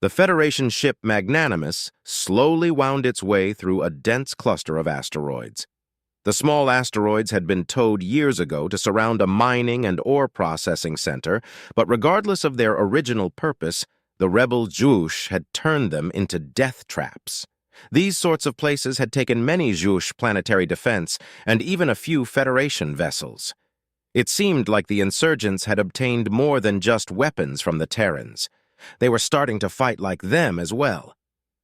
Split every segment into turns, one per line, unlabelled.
The Federation ship Magnanimous slowly wound its way through a dense cluster of asteroids. The small asteroids had been towed years ago to surround a mining and ore processing center, but regardless of their original purpose, the rebel zush had turned them into death traps. These sorts of places had taken many zush planetary defense and even a few Federation vessels. It seemed like the insurgents had obtained more than just weapons from the Terrans. They were starting to fight like them as well.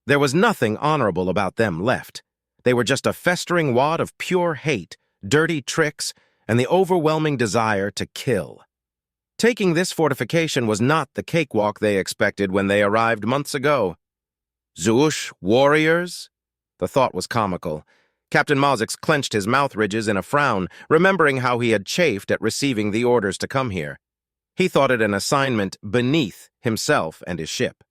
There was nothing honorable about them left. They were just a festering wad of pure hate, dirty tricks, and the overwhelming desire to kill. Taking this fortification was not the cakewalk they expected when they arrived months ago. Zush warriors? The thought was comical. Captain Mozix clenched his mouth ridges in a frown, remembering how he had chafed at receiving the orders to come here. He thought it an assignment beneath himself and his ship.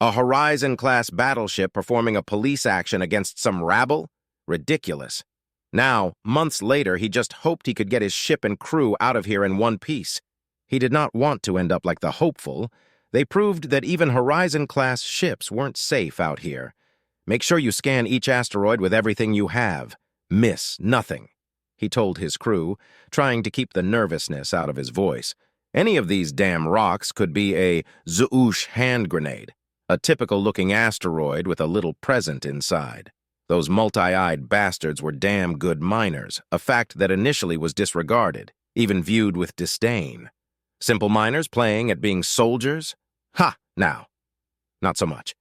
A Horizon-class battleship performing a police action against some rabble? Ridiculous. Now, months later, he just hoped he could get his ship and crew out of here in one piece. He did not want to end up like the hopeful. They proved that even Horizon-class ships weren't safe out here. Make sure you scan each asteroid with everything you have. Miss nothing, he told his crew, trying to keep the nervousness out of his voice. Any of these damn rocks could be a zush hand grenade, a typical-looking asteroid with a little present inside. Those multi-eyed bastards were damn good miners, a fact that initially was disregarded, even viewed with disdain. Simple miners playing at being soldiers? Ha, now. Not so much.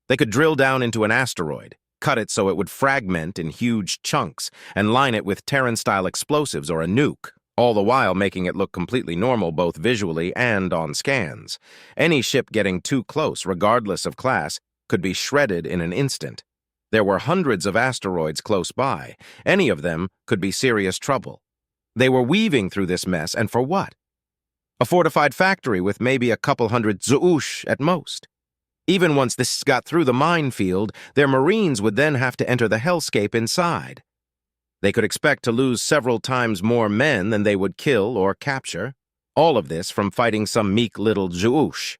They could drill down into an asteroid, cut it so it would fragment in huge chunks, and line it with Terran-style explosives or a nuke, all the while making it look completely normal both visually and on scans. Any ship getting too close, regardless of class, could be shredded in an instant. There were hundreds of asteroids close by. Any of them could be serious trouble. They were weaving through this mess, and for what? A fortified factory with maybe a couple hundred zush at most. Even once this got through the minefield, their marines would then have to enter the hellscape inside. They could expect to lose several times more men than they would kill or capture. All of this from fighting some meek little zush.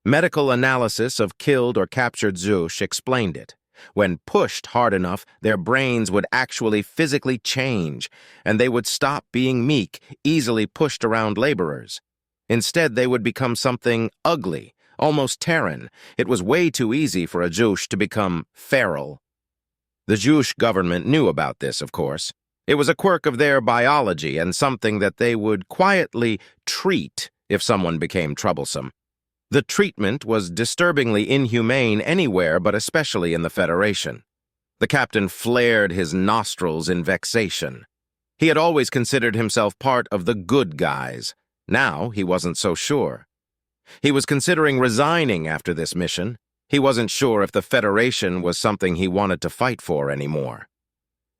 Medical analysis of killed or captured zush explained it. When pushed hard enough, their brains would actually physically change, and they would stop being meek, easily pushed around laborers. Instead, they would become something ugly, almost Terran. It was way too easy for a zush to become feral. The zush government knew about this, of course. It was a quirk of their biology and something that they would quietly treat if someone became troublesome. The treatment was disturbingly inhumane anywhere, but especially in the Federation. The captain flared his nostrils in vexation. He had always considered himself part of the good guys. Now he wasn't so sure. He was considering resigning after this mission. He wasn't sure if the Federation was something he wanted to fight for anymore.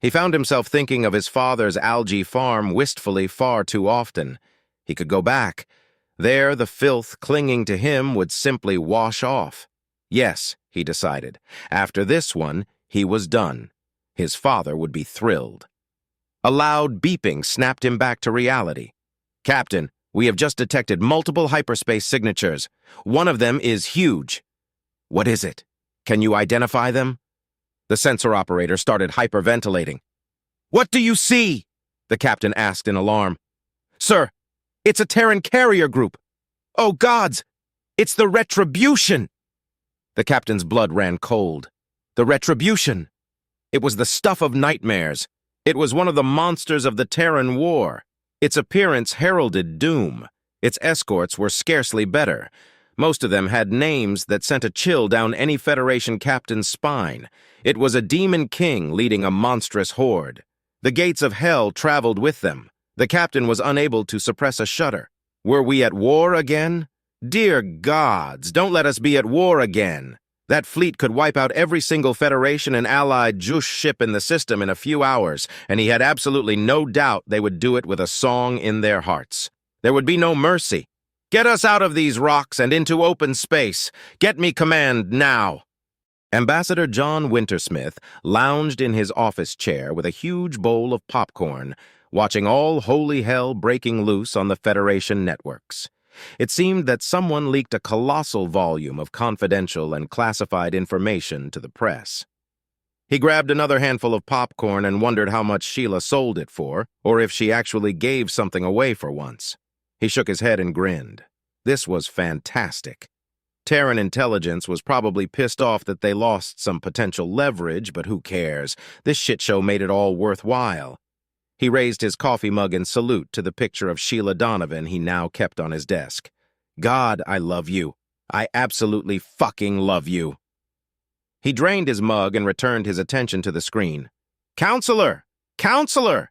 He found himself thinking of his father's algae farm wistfully far too often. He could go back. There, the filth clinging to him would simply wash off. Yes, he decided. After this one, he was done. His father would be thrilled. A loud beeping snapped him back to reality. "Captain, we have just detected multiple hyperspace signatures. One of them is huge." "What is it? Can you identify them?" The sensor operator started hyperventilating. "What do you see?" the captain asked in alarm. "Sir, it's a Terran carrier group. Oh gods, it's the Retribution!" The captain's blood ran cold. The Retribution! It was the stuff of nightmares. It was one of the monsters of the Terran War. Its appearance heralded doom. Its escorts were scarcely better. Most of them had names that sent a chill down any Federation captain's spine. It was a demon king leading a monstrous horde. The gates of hell traveled with them. The captain was unable to suppress a shudder. Were we at war again? Dear gods, don't let us be at war again. That fleet could wipe out every single Federation and Allied zush ship in the system in a few hours, and he had absolutely no doubt they would do it with a song in their hearts. There would be no mercy. "Get us out of these rocks and into open space. Get me command now." Ambassador John Wintersmith lounged in his office chair with a huge bowl of popcorn, watching all holy hell breaking loose on the Federation networks. It seemed that someone leaked a colossal volume of confidential and classified information to the press. He grabbed another handful of popcorn and wondered how much Sheila sold it for, or if she actually gave something away for once. He shook his head and grinned. This was fantastic. Terran intelligence was probably pissed off that they lost some potential leverage, but who cares? This shit show made it all worthwhile. He raised his coffee mug in salute to the picture of Sheila Donovan he now kept on his desk. God, I love you. I absolutely fucking love you. He drained his mug and returned his attention to the screen. Counselor! Counselor!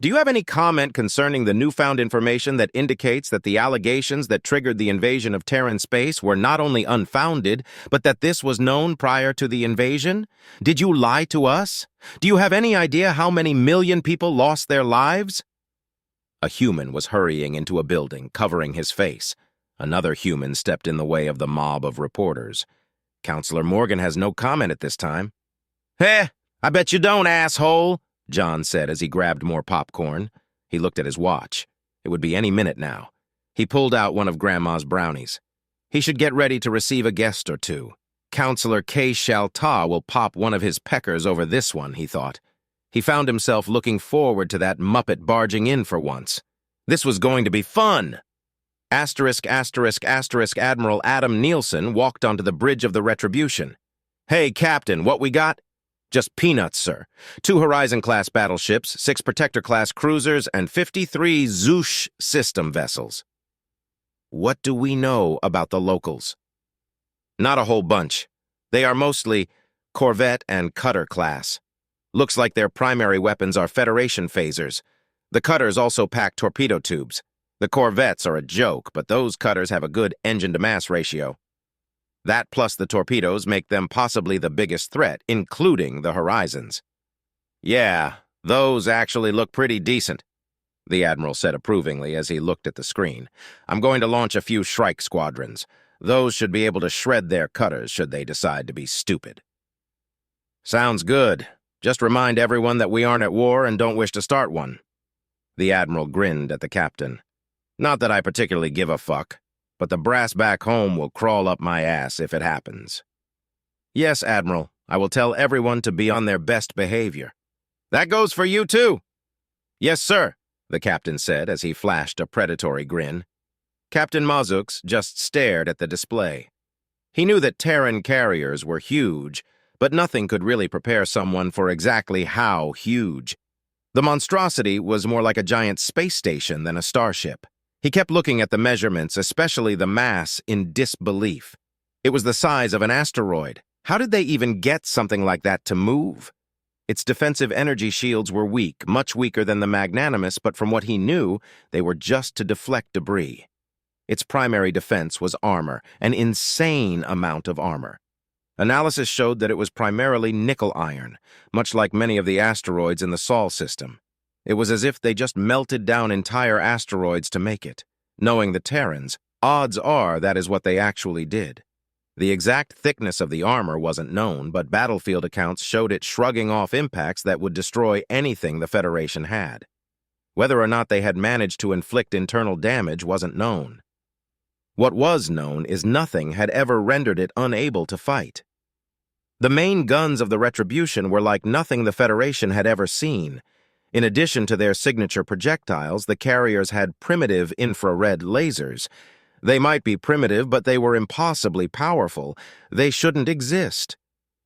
Do you have any comment concerning the newfound information that indicates that the allegations that triggered the invasion of Terran space were not only unfounded, but that this was known prior to the invasion? Did you lie to us? Do you have any idea how many million people lost their lives? A human was hurrying into a building, covering his face. Another human stepped in the way of the mob of reporters. Counselor Morgan has no comment at this time. "Heh, I bet you don't, asshole," John said as he grabbed more popcorn. He looked at his watch. It would be any minute now. He pulled out one of Grandma's brownies. He should get ready to receive a guest or two. Counselor K. Shalta will pop one of his peckers over this one, he thought. He found himself looking forward to that Muppet barging in for once. This was going to be fun! Admiral Adam Nielsen walked onto the bridge of the Retribution. "Hey, Captain, what we got?" "Just peanuts, sir. 2 Horizon-class battleships, 6 Protector-class cruisers, and 53 zush system vessels." "What do we know about the locals?" "Not a whole bunch. They are mostly corvette and cutter class. Looks like their primary weapons are Federation phasers. The cutters also pack torpedo tubes. The corvettes are a joke, but those cutters have a good engine-to-mass ratio. That plus the torpedoes make them possibly the biggest threat, including the Horizons." "Yeah, those actually look pretty decent," the Admiral said approvingly as he looked at the screen. "I'm going to launch a few Shrike squadrons. Those should be able to shred their cutters should they decide to be stupid." "Sounds good. Just remind everyone that we aren't at war and don't wish to start one." The Admiral grinned at the captain. "Not that I particularly give a fuck, but the brass back home will crawl up my ass if it happens." "Yes, Admiral. I will tell everyone to be on their best behavior." "That goes for you, too." "Yes, sir," the captain said as he flashed a predatory grin. Captain Mazux just stared at the display. He knew that Terran carriers were huge, but nothing could really prepare someone for exactly how huge. The monstrosity was more like a giant space station than a starship. He kept looking at the measurements, especially the mass, in disbelief. It was the size of an asteroid. How did they even get something like that to move? Its defensive energy shields were weak, much weaker than the Magnanimous, but from what he knew, they were just to deflect debris. Its primary defense was armor, an insane amount of armor. Analysis showed that it was primarily nickel iron, much like many of the asteroids in the Sol system. It was as if they just melted down entire asteroids to make it. Knowing the Terrans, odds are that is what they actually did. The exact thickness of the armor wasn't known, but battlefield accounts showed it shrugging off impacts that would destroy anything the Federation had. Whether or not they had managed to inflict internal damage wasn't known. What was known is nothing had ever rendered it unable to fight. The main guns of the Retribution were like nothing the Federation had ever seen. In addition to their signature projectiles, the carriers had primitive infrared lasers. They might be primitive, but they were impossibly powerful. They shouldn't exist.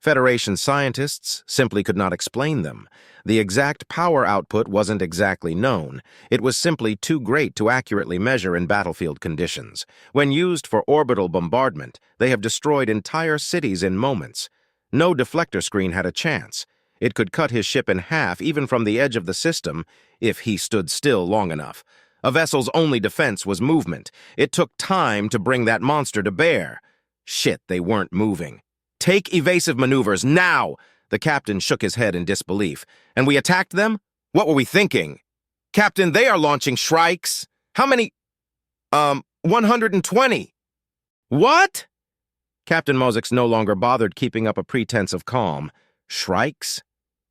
Federation scientists simply could not explain them. The exact power output wasn't exactly known. It was simply too great to accurately measure in battlefield conditions. When used for orbital bombardment, they have destroyed entire cities in moments. No deflector screen had a chance. It could cut his ship in half even from the edge of the system if he stood still long enough. A vessel's only defense was movement. It took time to bring that monster to bear. Shit, they weren't moving. "Take evasive maneuvers, now!" The captain shook his head in disbelief. "And we attacked them? What were we thinking?" "Captain, they are launching Shrikes." "How many?" 120. "What?" Captain Mozix no longer bothered keeping up a pretense of calm. Shrikes?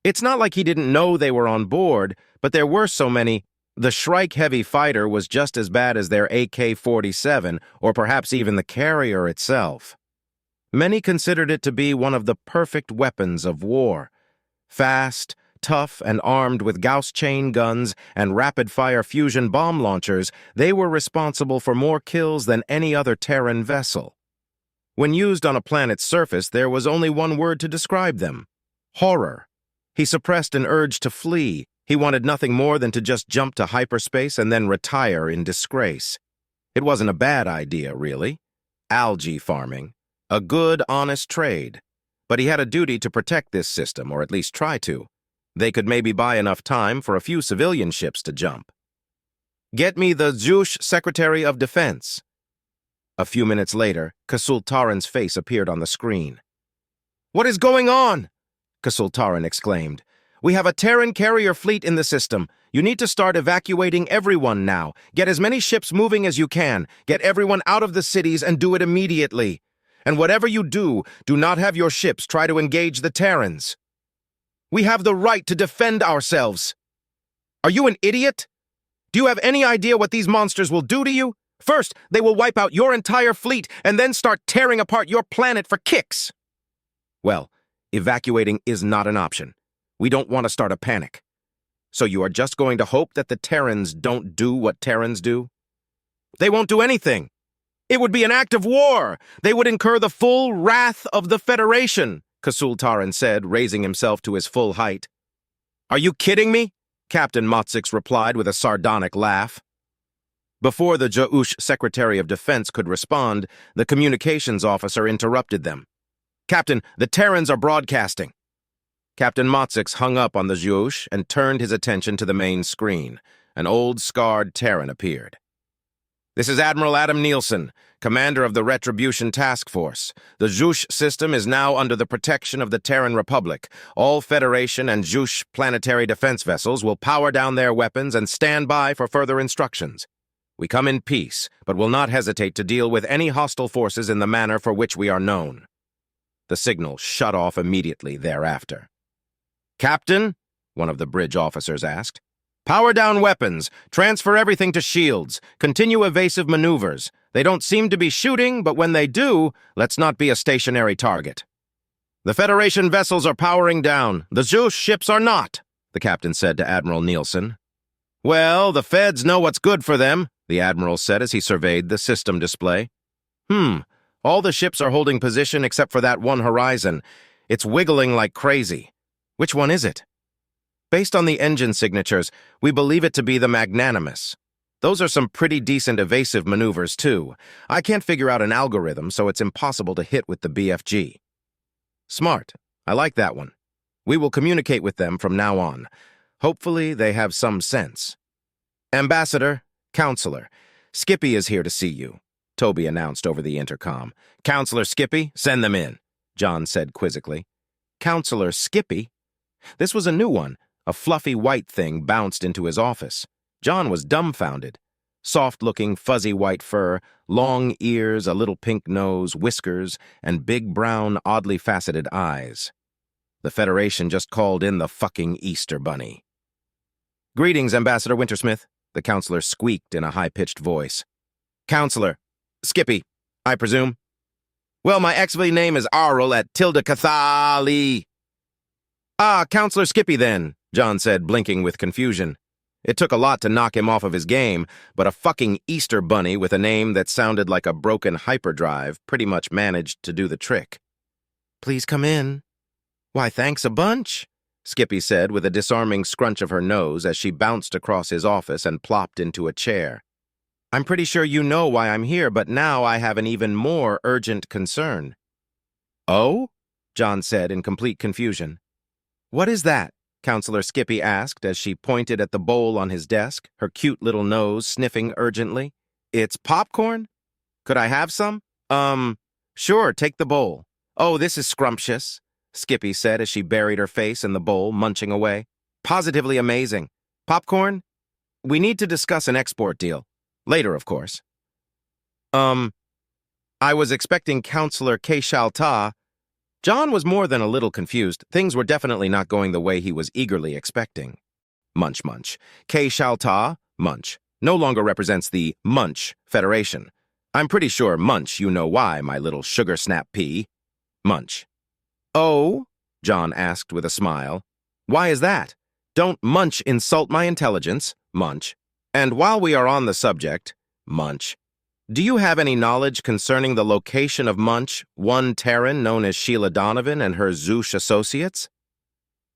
It's not like he didn't know they were on board, but there were so many. The Shrike Heavy Fighter was just as bad as their AK-47, or perhaps even the carrier itself. Many considered it to be one of the perfect weapons of war. Fast, tough, and armed with Gauss chain guns and rapid-fire fusion bomb launchers, they were responsible for more kills than any other Terran vessel. When used on a planet's surface, there was only one word to describe them: horror. He suppressed an urge to flee. He wanted nothing more than to just jump to hyperspace and then retire in disgrace. It wasn't a bad idea, really. Algae farming. A good, honest trade. But he had a duty to protect this system, or at least try to. They could maybe buy enough time for a few civilian ships to jump. Get me the zush Secretary of Defense. A few minutes later, Kasultaran's face appeared on the screen. What is going on? Kasultaran exclaimed. We have a Terran carrier fleet in the system. You need to start evacuating everyone now. Get as many ships moving as you can. Get everyone out of the cities and do it immediately. And whatever you do, do not have your ships try to engage the Terrans. We have the right to defend ourselves. Are you an idiot? Do you have any idea what these monsters will do to you? First, they will wipe out your entire fleet and then start tearing apart your planet for kicks. Well, evacuating is not an option. We don't want to start a panic. So you are just going to hope that the Terrans don't do what Terrans do? They won't do anything. It would be an act of war. They would incur the full wrath of the Federation, Kasultaran said, raising himself to his full height. Are you kidding me? Captain Motsix replied with a sardonic laugh. Before the Zush Secretary of Defense could respond, the communications officer interrupted them. Captain, the Terrans are broadcasting. Captain Motsix hung up on the Zush and turned his attention to the main screen. An old, scarred Terran appeared. This is Admiral Adam Nielsen, commander of the Retribution Task Force. The Zush system is now under the protection of the Terran Republic. All Federation and Zush planetary defense vessels will power down their weapons and stand by for further instructions. We come in peace, but will not hesitate to deal with any hostile forces in the manner for which we are known. The signal shut off immediately thereafter. Captain, one of the bridge officers asked, power down weapons, transfer everything to shields, continue evasive maneuvers. They don't seem to be shooting, but when they do, let's not be a stationary target. The Federation vessels are powering down. The Zush ships are not, the captain said to Admiral Nielsen. Well, the Feds know what's good for them, the Admiral said as he surveyed the system display. All the ships are holding position except for that one horizon. It's wiggling like crazy. Which one is it? Based on the engine signatures, we believe it to be the Magnanimous. Those are some pretty decent evasive maneuvers, too. I can't figure out an algorithm, so it's impossible to hit with the BFG. Smart. I like that one. We will communicate with them from now on. Hopefully, they have some sense. Ambassador, Counselor, Skippy is here to see you, Toby announced over the intercom. Counselor Skippy, send them in, John said quizzically. Counselor Skippy? This was a new one. A fluffy white thing bounced into his office. John was dumbfounded. Soft-looking, fuzzy white fur, long ears, a little pink nose, whiskers, and big brown, oddly faceted eyes. The Federation just called in the fucking Easter Bunny. Greetings, Ambassador Wintersmith, the counselor squeaked in a high-pitched voice. Counselor, Skippy, I presume? Well, my XV name is Arl at Tilda Cathali. Ah, Counselor Skippy then, John said, blinking with confusion. It took a lot to knock him off of his game, but a fucking Easter bunny with a name that sounded like a broken hyperdrive pretty much managed to do the trick. Please come in. Why, thanks a bunch, Skippy said with a disarming scrunch of her nose as she bounced across his office and plopped into a chair. I'm pretty sure you know why I'm here, but now I have an even more urgent concern. Oh? John said in complete confusion. What is that? Counselor Skippy asked as she pointed at the bowl on his desk, her cute little nose sniffing urgently. It's popcorn? Could I have some? Sure, take the bowl. Oh, this is scrumptious, Skippy said as she buried her face in the bowl, munching away. Positively amazing. Popcorn? We need to discuss an export deal. Later, of course. I was expecting Counselor Keshalta. John was more than a little confused. Things were definitely not going the way he was eagerly expecting. Munch, munch. Keshalta, Munch, no longer represents the Munch Federation. I'm pretty sure, Munch, you know why, my little sugar snap pea. Munch. Oh? John asked with a smile. Why is that? Don't Munch insult my intelligence, Munch. And while we are on the subject, Munch, do you have any knowledge concerning the location of Munch, one Terran known as Sheila Donovan and her zush associates?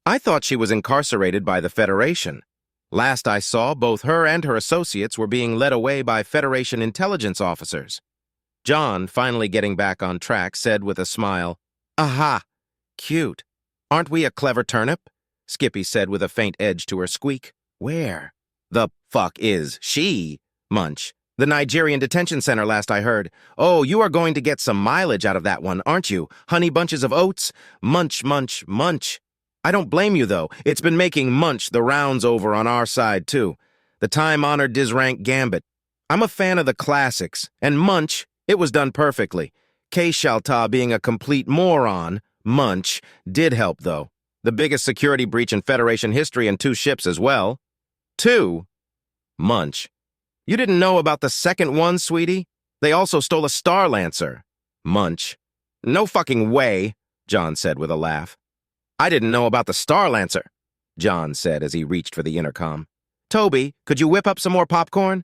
I thought she was incarcerated by the Federation. Last I saw, both her and her associates were being led away by Federation intelligence officers. John, finally getting back on track, said with a smile, Aha! Cute. Aren't we a clever turnip? Skippy said with a faint edge to her squeak. Where? The fuck is she? Munch. The Nigerian detention center, last I heard. Oh, you are going to get some mileage out of that one, aren't you? Honey bunches of oats? Munch, munch, munch. I don't blame you, though. It's been making Munch the rounds over on our side, too. The time-honored Disrank Gambit. I'm a fan of the classics, and Munch, it was done perfectly. K-Shalta being a complete moron, Munch, did help, though. The biggest security breach in Federation history and 2 ships as well. 2? Munch. You didn't know about the second one, sweetie? They also stole a Star Lancer. Munch. No fucking way, John said with a laugh. I didn't know about the Star Lancer, John said as he reached for the intercom. Toby, could you whip up some more popcorn?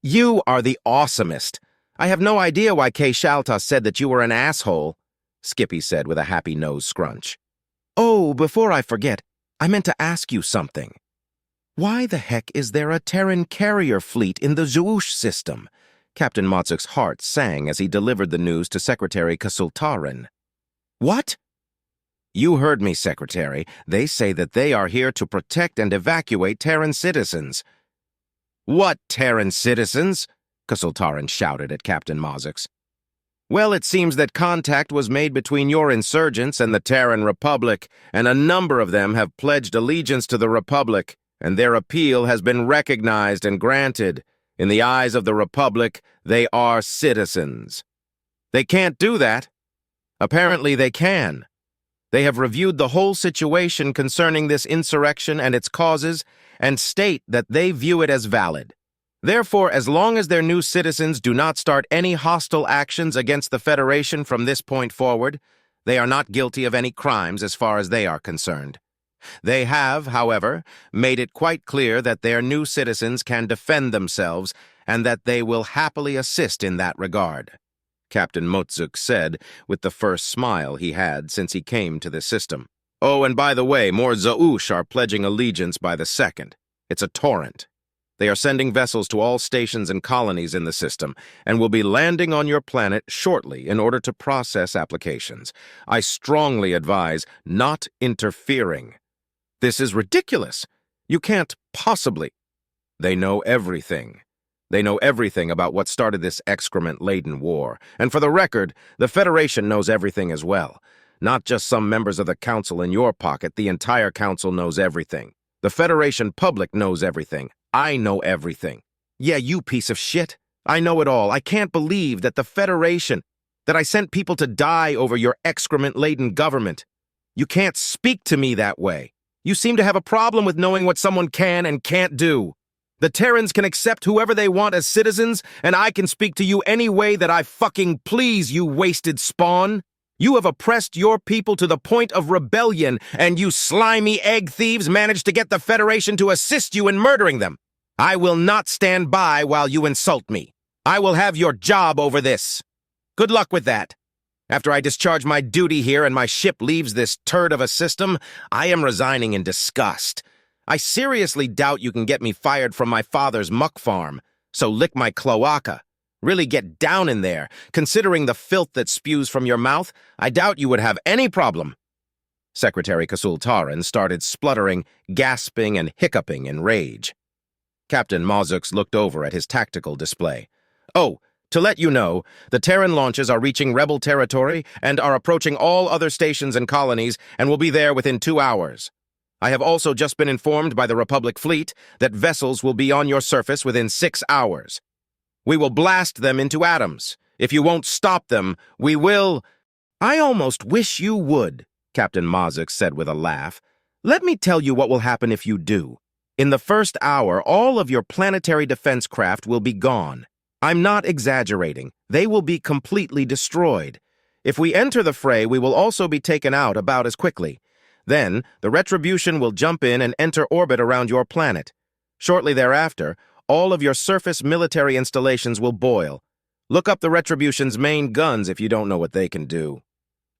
You are the awesomest. I have no idea why K-Shalta said that you were an asshole, Skippy said with a happy nose scrunch. Oh, before I forget, I meant to ask you something. Why the heck is there a Terran carrier fleet in the zush system? Captain Motzuk's heart sang as he delivered the news to Secretary Kasultaran. What? You heard me, Secretary. They say that they are here to protect and evacuate Terran citizens. What Terran citizens? Kasultaran shouted at Captain Motzuk. Well, it seems that contact was made between your insurgents and the Terran Republic, and a number of them have pledged allegiance to the Republic, and their appeal has been recognized and granted. In the eyes of the Republic, they are citizens. They can't do that. Apparently they can. They have reviewed the whole situation concerning this insurrection and its causes and state that they view it as valid. Therefore, as long as their new citizens do not start any hostile actions against the Federation from this point forward, they are not guilty of any crimes as far as they are concerned. They have, however, made it quite clear that their new citizens can defend themselves and that they will happily assist in that regard, Captain Motzuk said with the first smile he had since he came to the system. Oh, and by the way, more Zaush are pledging allegiance by the second. It's a torrent. They are sending vessels to all stations and colonies in the system and will be landing on your planet shortly in order to process applications. I strongly advise not interfering. This is ridiculous. You can't possibly. They know everything. They know everything about what started this excrement-laden war. And for the record, the Federation knows everything as well. Not just some members of the Council in your pocket, the entire Council knows everything. The Federation public knows everything. I know everything. Yeah, you piece of shit. I know it all. I can't believe that the Federation, that I sent people to die over your excrement-laden government. You can't speak to me that way. You seem to have a problem with knowing what someone can and can't do. The Terrans can accept whoever they want as citizens, and I can speak to you any way that I fucking please, you wasted spawn. You have oppressed your people to the point of rebellion, and you slimy egg thieves managed to get the Federation to assist you in murdering them. I will not stand by while you insult me. I will have your job over this. Good luck with that. After I discharge my duty here and my ship leaves this turd of a system, I am resigning in disgust. I seriously doubt you can get me fired from my father's muck farm, so lick my cloaca. Really get down in there. Considering the filth that spews from your mouth, I doubt you would have any problem. Secretary Kasultaran started spluttering, gasping, and hiccuping in rage. Captain Motzuk looked over at his tactical display. Oh, to let you know, the Terran launches are reaching rebel territory and are approaching all other stations and colonies and will be there within 2 hours. I have also just been informed by the Republic fleet that vessels will be on your surface within 6 hours. We will blast them into atoms. If you won't stop them, we will— I almost wish you would, Captain Motzuk said with a laugh. Let me tell you what will happen if you do. In the first hour, all of your planetary defense craft will be gone. I'm not exaggerating. They will be completely destroyed. If we enter the fray, we will also be taken out about as quickly. Then, the Retribution will jump in and enter orbit around your planet. Shortly thereafter, all of your surface military installations will boil. Look up the Retribution's main guns if you don't know what they can do.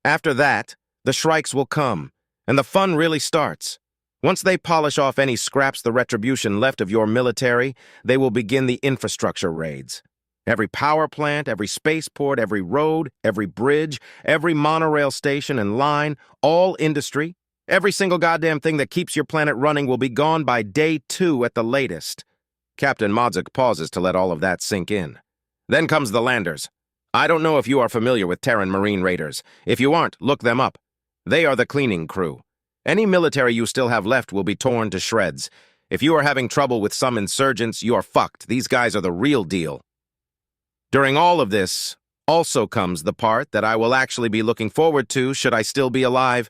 After that, the Shrikes will come, and the fun really starts. Once they polish off any scraps the Retribution left of your military, they will begin the infrastructure raids. Every power plant, every spaceport, every road, every bridge, every monorail station and line, all industry, every single goddamn thing that keeps your planet running will be gone by day 2 at the latest. Captain Modzik pauses to let all of that sink in. Then comes the landers. I don't know if you are familiar with Terran Marine Raiders. If you aren't, look them up. They are the cleaning crew. Any military you still have left will be torn to shreds. If you are having trouble with some insurgents, you are fucked. These guys are the real deal. During all of this, also comes the part that I will actually be looking forward to should I still be alive.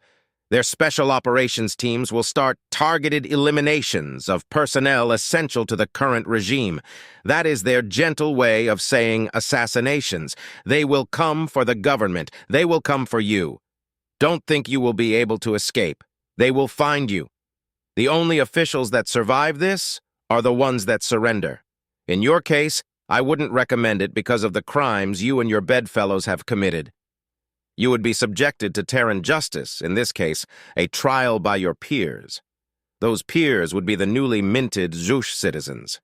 Their special operations teams will start targeted eliminations of personnel essential to the current regime. That is their gentle way of saying assassinations. They will come for the government. They will come for you. Don't think you will be able to escape. They will find you. The only officials that survive this are the ones that surrender. In your case, I wouldn't recommend it because of the crimes you and your bedfellows have committed. You would be subjected to Terran justice, in this case, a trial by your peers. Those peers would be the newly minted zush citizens.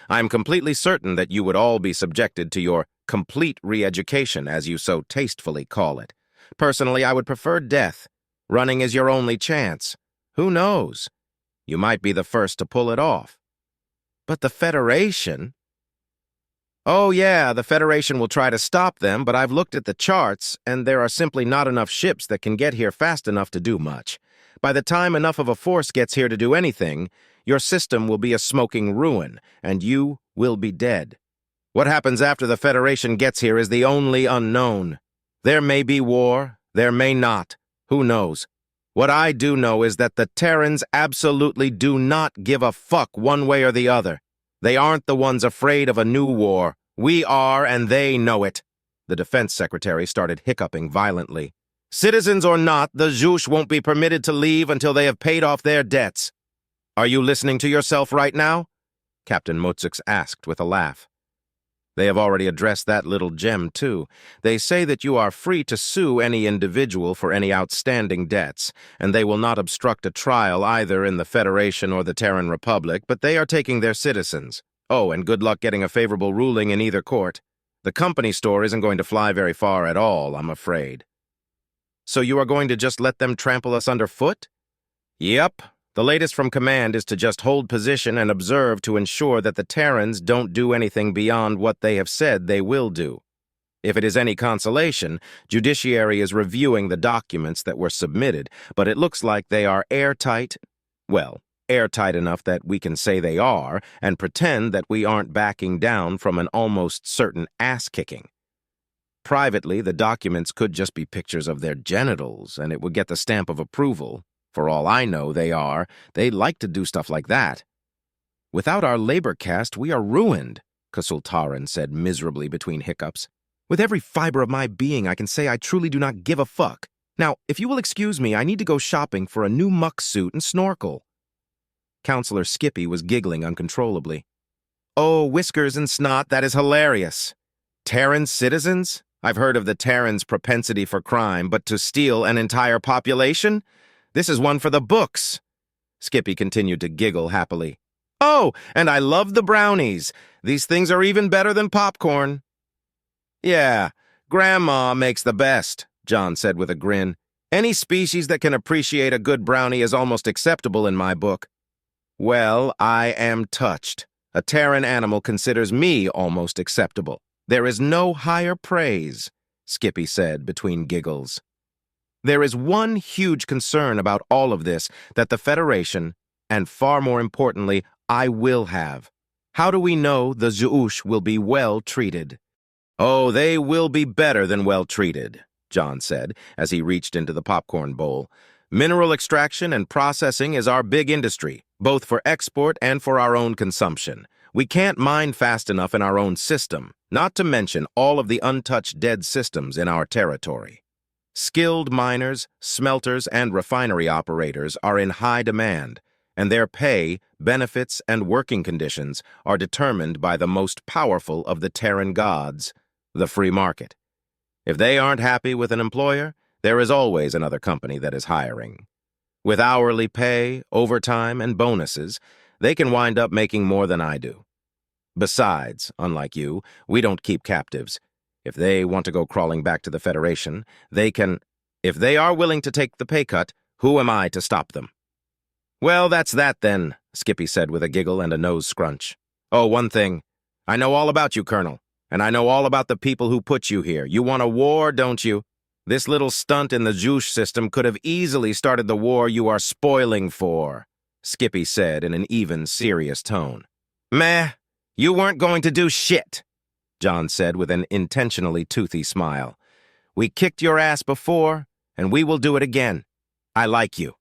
I am completely certain that you would all be subjected to your complete re-education, as you so tastefully call it. Personally, I would prefer death. Running is your only chance. Who knows? You might be the first to pull it off. But the Federation... Oh yeah, the Federation will try to stop them, but I've looked at the charts, and there are simply not enough ships that can get here fast enough to do much. By the time enough of a force gets here to do anything, your system will be a smoking ruin, and you will be dead. What happens after the Federation gets here is the only unknown. There may be war, there may not. Who knows? What I do know is that the Terrans absolutely do not give a fuck one way or the other. They aren't the ones afraid of a new war. We are, and they know it. The defense secretary started hiccuping violently. Citizens or not, the zush won't be permitted to leave until they have paid off their debts. Are you listening to yourself right now? Captain Modzik asked with a laugh. They have already addressed that little gem, too. They say that you are free to sue any individual for any outstanding debts, and they will not obstruct a trial either in the Federation or the Terran Republic, but they are taking their citizens. Oh, and good luck getting a favorable ruling in either court. The company store isn't going to fly very far at all, I'm afraid. So you are going to just let them trample us underfoot? Yep. The latest from command is to just hold position and observe to ensure that the Terrans don't do anything beyond what they have said they will do. If it is any consolation, Judiciary is reviewing the documents that were submitted, but it looks like they are airtight. Well, airtight enough that we can say they are, and pretend that we aren't backing down from an almost certain ass-kicking. Privately, the documents could just be pictures of their genitals, and it would get the stamp of approval. For all I know, they like to do stuff like that. Without our labor caste, we are ruined, Kasultaran said miserably between hiccups. With every fiber of my being, I can say I truly do not give a fuck. Now, if you will excuse me, I need to go shopping for a new muck suit and snorkel. Counselor Skippy was giggling uncontrollably. Oh, whiskers and snot, that is hilarious. Terran citizens? I've heard of the Terrans' propensity for crime, but to steal an entire population? This is one for the books. Skippy continued to giggle happily. Oh, and I love the brownies. These things are even better than popcorn. Yeah, Grandma makes the best, John said with a grin. Any species that can appreciate a good brownie is almost acceptable in my book. Well, I am touched. A Terran animal considers me almost acceptable. There is no higher praise, Skippy said between giggles. There is one huge concern about all of this that the Federation, and far more importantly, I will have. How do we know the zush will be well treated? Oh, they will be better than well treated, John said, as he reached into the popcorn bowl. Mineral extraction and processing is our big industry, both for export and for our own consumption. We can't mine fast enough in our own system, not to mention all of the untouched dead systems in our territory. Skilled miners, smelters, and refinery operators are in high demand, and their pay, benefits, and working conditions are determined by the most powerful of the Terran gods, the free market. If they aren't happy with an employer, there is always another company that is hiring. With hourly pay, overtime, and bonuses, they can wind up making more than I do. Besides, unlike you, we don't keep captives. If they want to go crawling back to the Federation, they can. If they are willing to take the pay cut, who am I to stop them? Well, that's that then, Skippy said with a giggle and a nose scrunch. Oh, one thing. I know all about you, Colonel, and I know all about the people who put you here. You want a war, don't you? This little stunt in the zush system could have easily started the war you are spoiling for, Skippy said in an even, serious tone. Meh, you weren't going to do shit, John said with an intentionally toothy smile. We kicked your ass before, and we will do it again. I like you.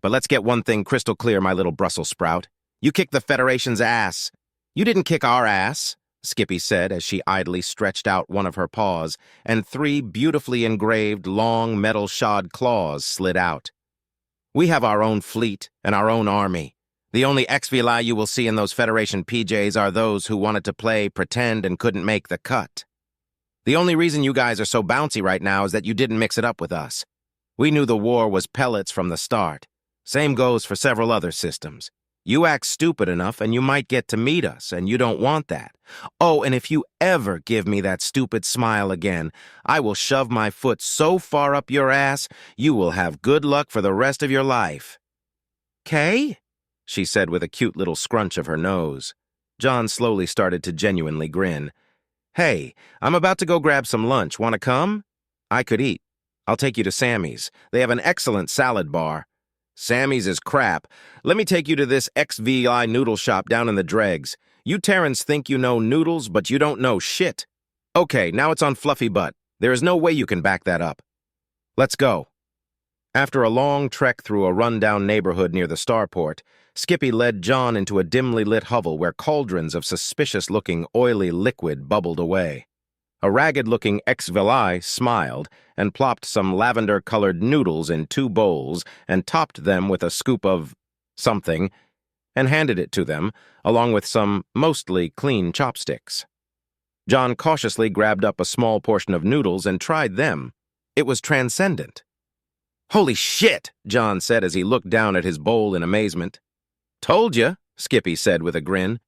But let's get one thing crystal clear, my little Brussels sprout. You kicked the Federation's ass. You didn't kick our ass, Skippy said as she idly stretched out one of her paws, and 3 beautifully engraved, long, metal-shod claws slid out. We have our own fleet and our own army. The only HFY you will see in those Federation PJs are those who wanted to play pretend and couldn't make the cut. The only reason you guys are so bouncy right now is that you didn't mix it up with us. We knew the war was pellets from the start. Same goes for several other systems. You act stupid enough and you might get to meet us, and you don't want that. Oh, and if you ever give me that stupid smile again, I will shove my foot so far up your ass, you will have good luck for the rest of your life. "Kay?" she said with a cute little scrunch of her nose. John slowly started to genuinely grin. Hey, I'm about to go grab some lunch. Want to come? I could eat. I'll take you to Sammy's. They have an excellent salad bar. Sammy's is crap. Let me take you to this HFY noodle shop down in the dregs. You Terrans think you know noodles, but you don't know shit. Okay, now it's on Fluffy Butt. There is no way you can back that up. Let's go. After a long trek through a rundown neighborhood near the starport, Skippy led John into a dimly lit hovel where cauldrons of suspicious-looking, oily liquid bubbled away. A ragged-looking HFY smiled and plopped some lavender-colored noodles in 2 bowls and topped them with a scoop of something and handed it to them, along with some mostly clean chopsticks. John cautiously grabbed up a small portion of noodles and tried them. It was transcendent. Holy shit, John said as he looked down at his bowl in amazement. Told ya, Skippy said with a grin.